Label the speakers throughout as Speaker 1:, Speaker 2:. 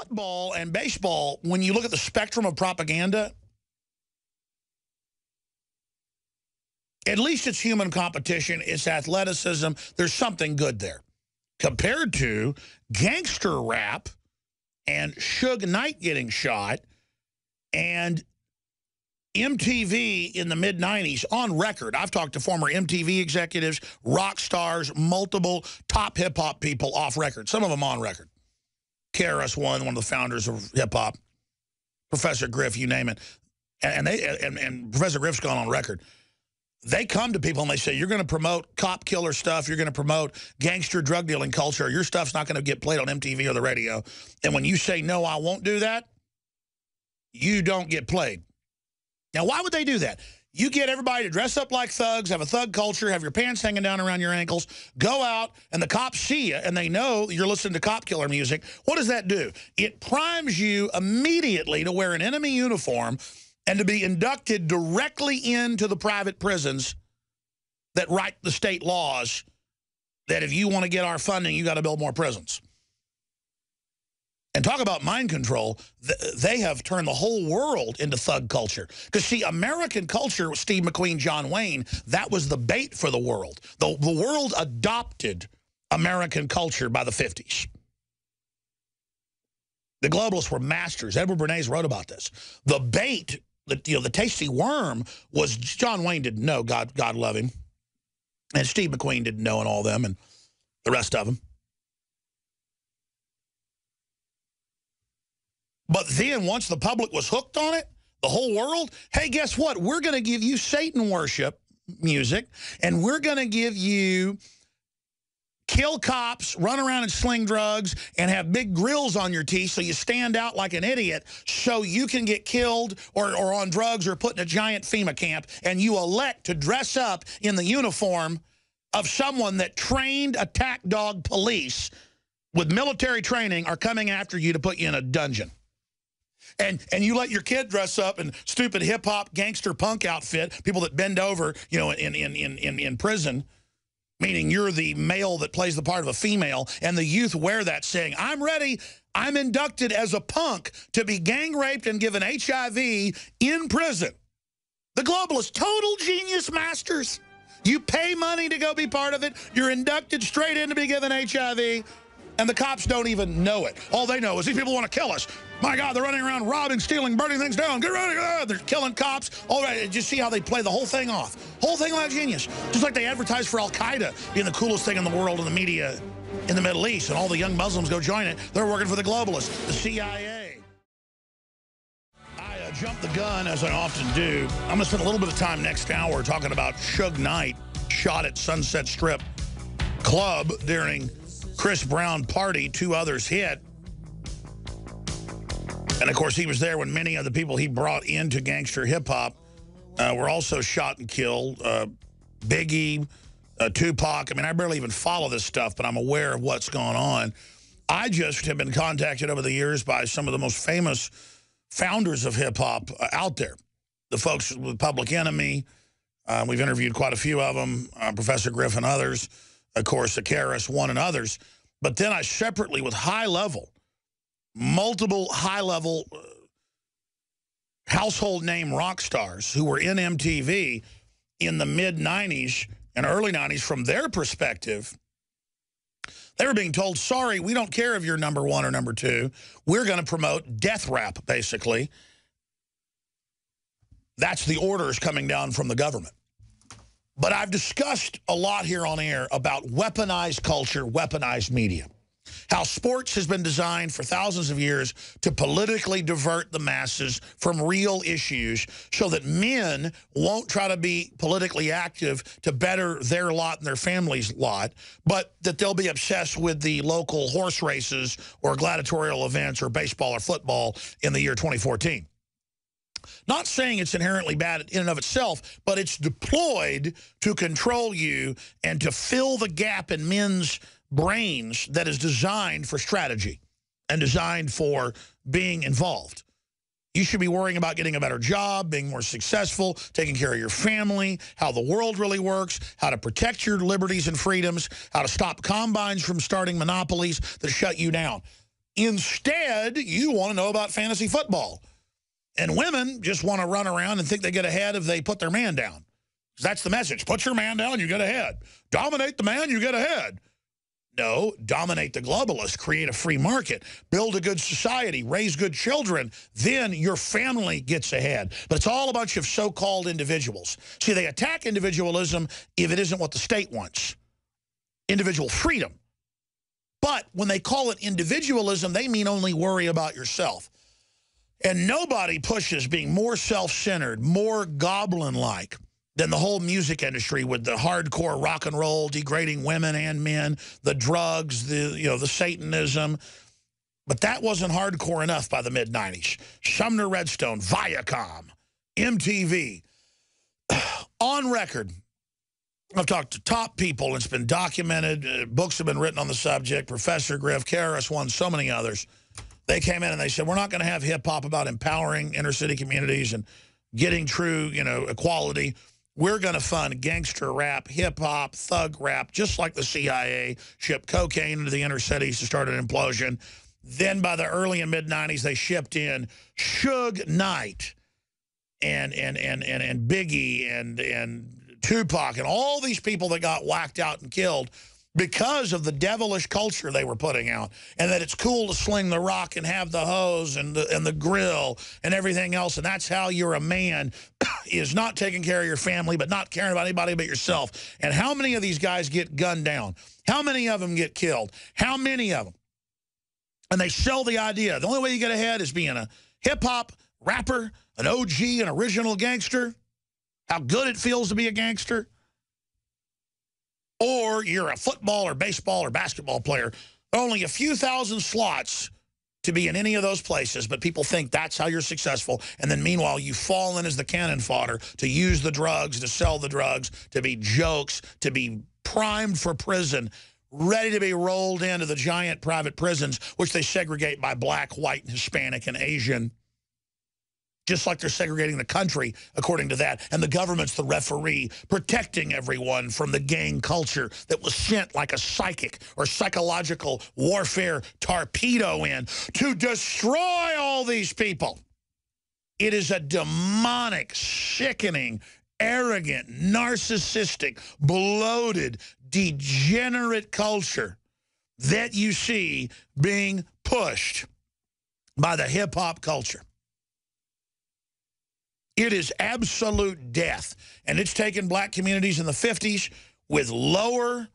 Speaker 1: football and baseball, when you look at the spectrum of propaganda, at least it's human competition, it's athleticism, there's something good there. Compared to gangster rap and Suge Knight getting shot and MTV in the mid-90s on record. I've talked to former MTV executives, rock stars, multiple top hip-hop people off record, some of them on record. KRS-One, one of the founders of hip-hop, Professor Griff, you name it. And Professor Griff's gone on record. They come to people and they say, you're going to promote cop killer stuff, you're going to promote gangster drug dealing culture, your stuff's not going to get played on MTV or the radio. And when you say, no, I won't do that, you don't get played. Now, why would they do that? You get everybody to dress up like thugs, have a thug culture, have your pants hanging down around your ankles, go out, and the cops see you, and they know you're listening to cop killer music. What does that do? It primes you immediately to wear an enemy uniform and to be inducted directly into the private prisons that write the state laws that if you want to get our funding, you got to build more prisons. And talk about mind control, they have turned the whole world into thug culture. Because, see, American culture, Steve McQueen, John Wayne, that was the bait for the world. The world adopted American culture by the 50s. The globalists were masters. Edward Bernays wrote about this. The bait, the tasty worm, was John Wayne didn't know, God love him. And Steve McQueen didn't know, and all them, and the rest of them. But then once the public was hooked on it, the whole world, hey, guess what? We're going to give you Satan worship music, and we're going to give you kill cops, run around and sling drugs, and have big grills on your teeth so you stand out like an idiot so you can get killed or on drugs or put in a giant FEMA camp, and you elect to dress up in the uniform of someone that trained attack dog police with military training are coming after you to put you in a dungeon. And you let your kid dress up in stupid hip-hop gangster punk outfit, people that bend over, you know, in prison, meaning you're the male that plays the part of a female, and the youth wear that saying, I'm ready, I'm inducted as a punk to be gang raped and given HIV in prison. The globalists, total genius masters. You pay money to go be part of it, you're inducted straight in to be given HIV, and the cops don't even know it. All they know is these people want to kill us. My God, they're running around robbing, stealing, burning things down. Get ready. They're killing cops. All right, just see how they play the whole thing off. Whole thing like genius. Just like they advertise for Al-Qaeda being the coolest thing in the world in the media in the Middle East, and all the young Muslims go join it. They're working for the globalists, the CIA. I jumped the gun, as I often do. I'm going to spend a little bit of time next hour talking about Suge Knight shot at Sunset Strip Club during Chris Brown party. 2 others hit. And, of course, he was there when many of the people he brought into gangster hip-hop were also shot and killed. Biggie, Tupac. I mean, I barely even follow this stuff, but I'm aware of what's going on. I just have been contacted over the years by some of the most famous founders of hip-hop out there. The folks with Public Enemy. We've interviewed quite a few of them, Professor Griff and others. Of course, the KRS-One and others. But then I separately, with multiple high-level household name rock stars who were in MTV in the mid-90s and early 90s, from their perspective, they were being told, sorry, we don't care if you're number 1 or number 2. We're going to promote death rap, basically. That's the orders coming down from the government. But I've discussed a lot here on air about weaponized culture, weaponized media. How sports has been designed for thousands of years to politically divert the masses from real issues so that men won't try to be politically active to better their lot and their family's lot, but that they'll be obsessed with the local horse races or gladiatorial events or baseball or football in the year 2014. Not saying it's inherently bad in and of itself, but it's deployed to control you and to fill the gap in men's brains that is designed for strategy and designed for being involved. You should be worrying about getting a better job, being more successful, taking care of your family, how the world really works, how to protect your liberties and freedoms, how to stop combines from starting monopolies that shut you down. Instead, you want to know about fantasy football. And women just want to run around and think they get ahead if they put their man down. That's the message. Put your man down, you get ahead. Dominate the man, you get ahead. No, dominate the globalists, create a free market, build a good society, raise good children, then your family gets ahead. But it's all a bunch of so-called individuals. See, they attack individualism if it isn't what the state wants. Individual freedom. But when they call it individualism, they mean only worry about yourself. And nobody pushes being more self-centered, more goblin-like than the whole music industry with the hardcore rock and roll, degrading women and men, the drugs, the Satanism. But that wasn't hardcore enough by the mid-90s. Sumner Redstone, Viacom, MTV. On record, I've talked to top people, and it's been documented. Books have been written on the subject. Professor Griff Karras, one, so many others. They came in and they said, we're not going to have hip-hop about empowering inner-city communities and getting true, equality. We're going to fund gangster rap, hip-hop, thug rap, just like the CIA shipped cocaine into the inner cities to start an implosion. Then by the early and mid-90s, they shipped in Suge Knight and Biggie and Tupac and all these people that got whacked out and killed because of the devilish culture they were putting out, and that it's cool to sling the rock and have the hose and the grill and everything else, and that's how you're a man, is not taking care of your family but not caring about anybody but yourself. And how many of these guys get gunned down? How many of them get killed? How many of them? And they sell the idea. The only way you get ahead is being a hip-hop rapper, an OG, an original gangster, how good it feels to be a gangster. Or you're a football or baseball or basketball player. Only a few thousand slots to be in any of those places, but people think that's how you're successful. And then meanwhile, you fall in as the cannon fodder to use the drugs, to sell the drugs, to be jokes, to be primed for prison, ready to be rolled into the giant private prisons, which they segregate by black, white, Hispanic, and Asian. Just like they're segregating the country according to that. And the government's the referee, protecting everyone from the gang culture that was sent like a psychic or psychological warfare torpedo in to destroy all these people. It is a demonic, sickening, arrogant, narcissistic, bloated, degenerate culture that you see being pushed by the hip-hop culture. It is absolute death, and it's taken black communities in the 50s with lower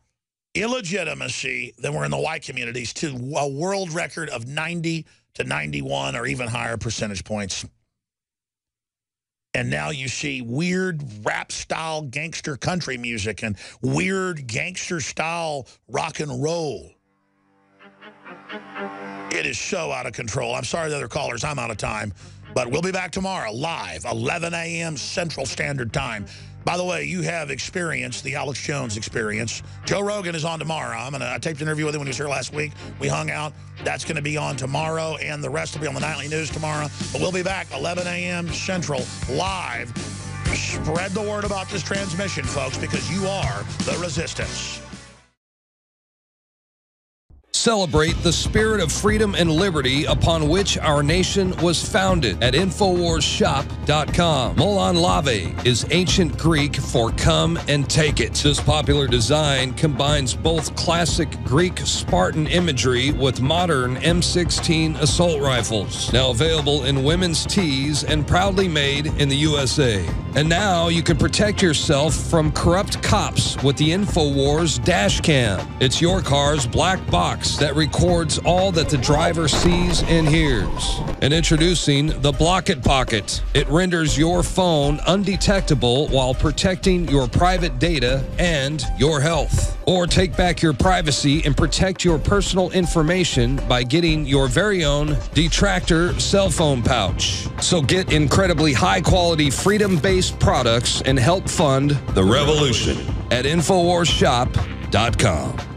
Speaker 1: illegitimacy than were in the white communities to a world record of 90 to 91 or even higher percentage points. And now you see weird rap-style gangster country music and weird gangster-style rock and roll. It is so out of control. I'm sorry to other callers. I'm out of time. But we'll be back tomorrow, live, 11 a.m. Central Standard Time. By the way, you have experienced the Alex Jones experience. Joe Rogan is on tomorrow. I taped an interview with him when he was here last week. We hung out. That's going to be on tomorrow, and the rest will be on the Nightly News tomorrow. But we'll be back, 11 a.m. Central, live. Spread the word about this transmission, folks, because you are the resistance.
Speaker 2: Celebrate the spirit of freedom and liberty upon which our nation was founded at InfoWarsShop.com. Molon Lave is ancient Greek for come and take it. This popular design combines both classic Greek Spartan imagery with modern M16 assault rifles. Now available in women's tees and proudly made in the USA. And now you can protect yourself from corrupt cops with the InfoWars dash cam. It's your car's black box that records all that the driver sees and hears. And introducing the Block It Pocket. It renders your phone undetectable while protecting your private data and your health. Or take back your privacy and protect your personal information by getting your very own Detractor cell phone pouch. So get incredibly high-quality, freedom-based products and help fund the revolution at InfoWarsShop.com.